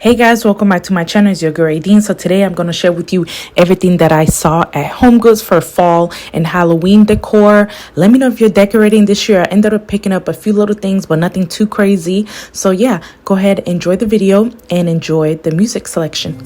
Hey guys, welcome back to my channel. It's your girl Adine. So today I'm going to share with you everything that I saw at HomeGoods for fall and Halloween decor. Let me know if you're decorating this year. I ended up picking up a few little things, but nothing too crazy. So yeah, go ahead, enjoy the video and enjoy the music selection.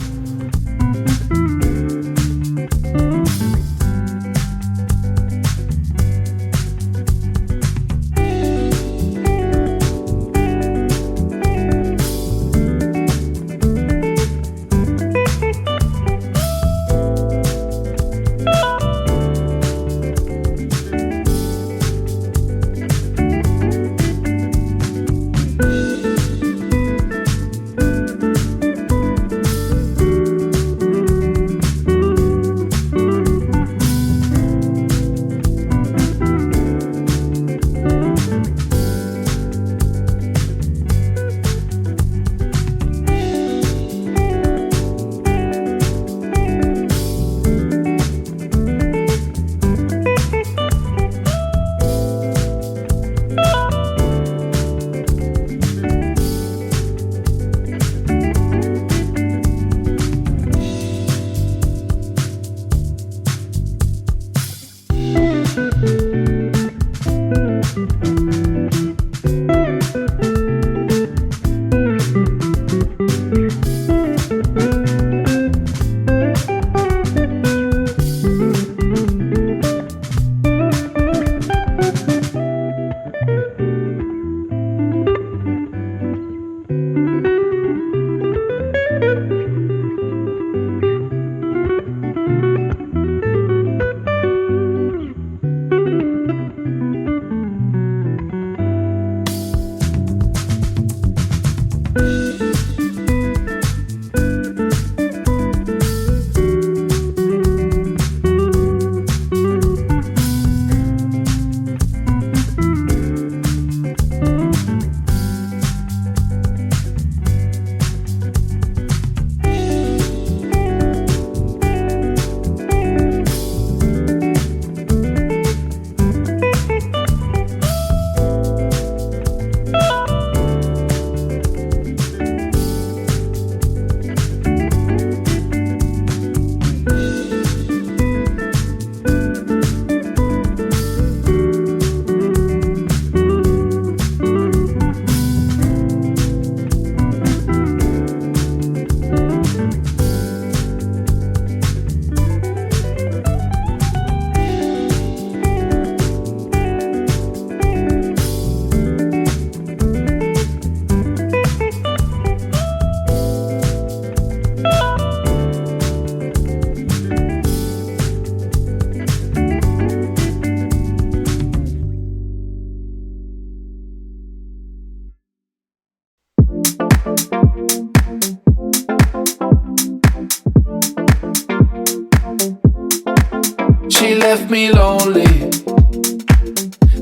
She left me lonely.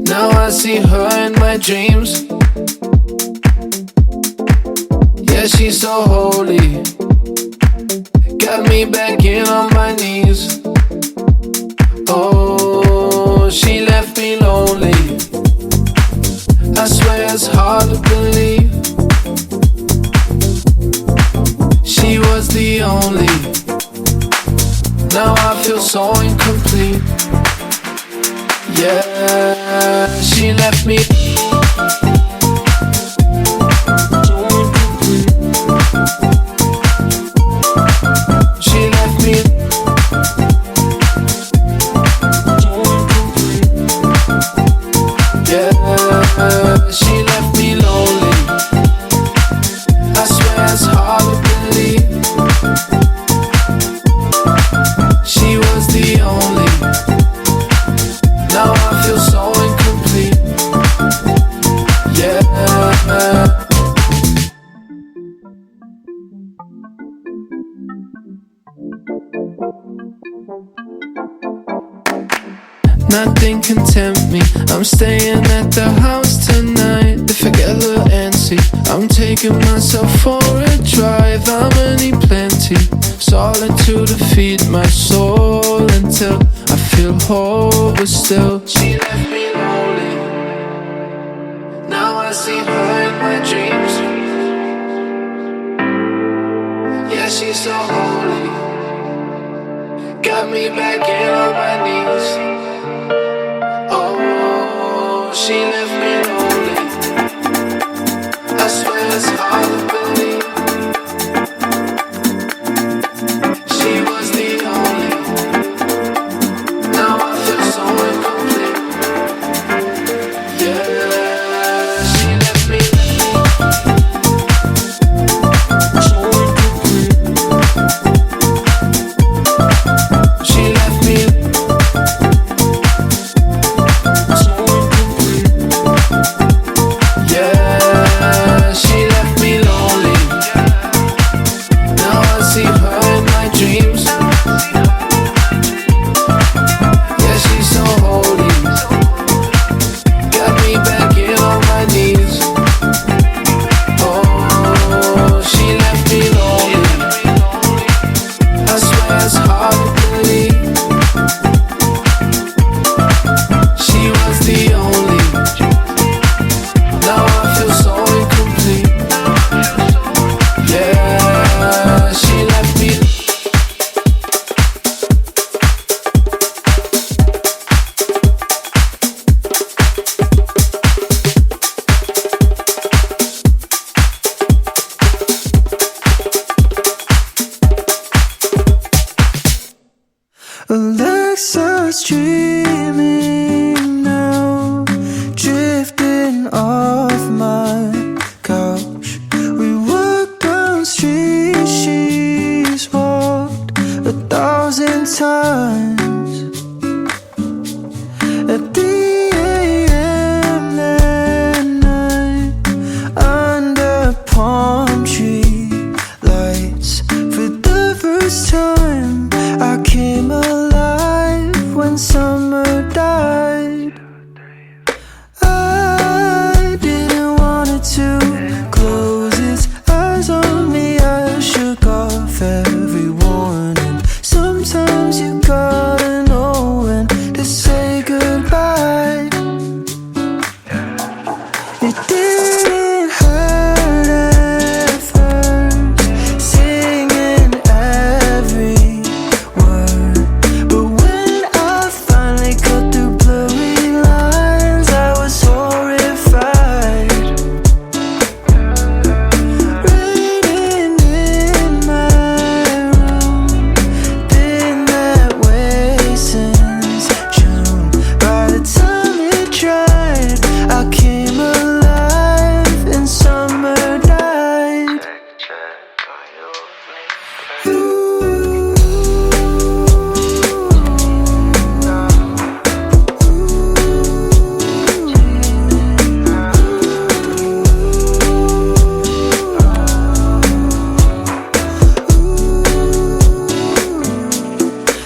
Now I see her in my dreams. Yeah, she's so holy. Got me back in on my knees. Oh, she left me lonely. I swear it's hard to believe. She was the only. Now I feel so incomplete. Yeah, she left me so incomplete. She left me so incomplete. Yeah, she left me lonely. I swear it's hard to believe. She was the only. Now I feel so incomplete. Yeah. Nothing can tempt me. I'm staying at the house tonight. If I get a little antsy, I'm taking myself for a drive. I'ma need plenty solitude to feed my soul until I feel whole, but still she left me lonely. Now I see her in my dreams. Yeah, she's so holy. Got me back in on my knees. Oh, she left me lonely. I swear it's hard to believe. She was the only. Now I feel so incomplete. Yeah, she left me so incomplete. She left me so incomplete. Yeah, she left me lonely. Now I see her in my dreams. Yeah, she's so holy. Got me back in on my knees. Oh, she left me lonely. I swear it's hard to believe. She was the only. Now I feel so incomplete. Yeah, she left me. Alexa's dreaming now, drifting off my couch. We walked down streets she's walked 1,000 times. At the AM that night, under palm tree lights, for the first time I came alive when summer died. I didn't want it to close its eyes on me. I shook off every warning. Sometimes you gotta know when to say goodbye. It didn't hurt at first, singing every word, but when I finally cut through blurry lines, I was horrified. Raining in my room, been that way since June. By the time it dried, I came alive and summer died.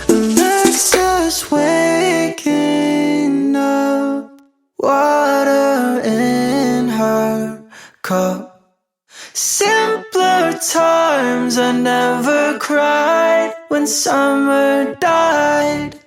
Alexa's waking up, water in her cup. Simpler times, I never cried when summer died.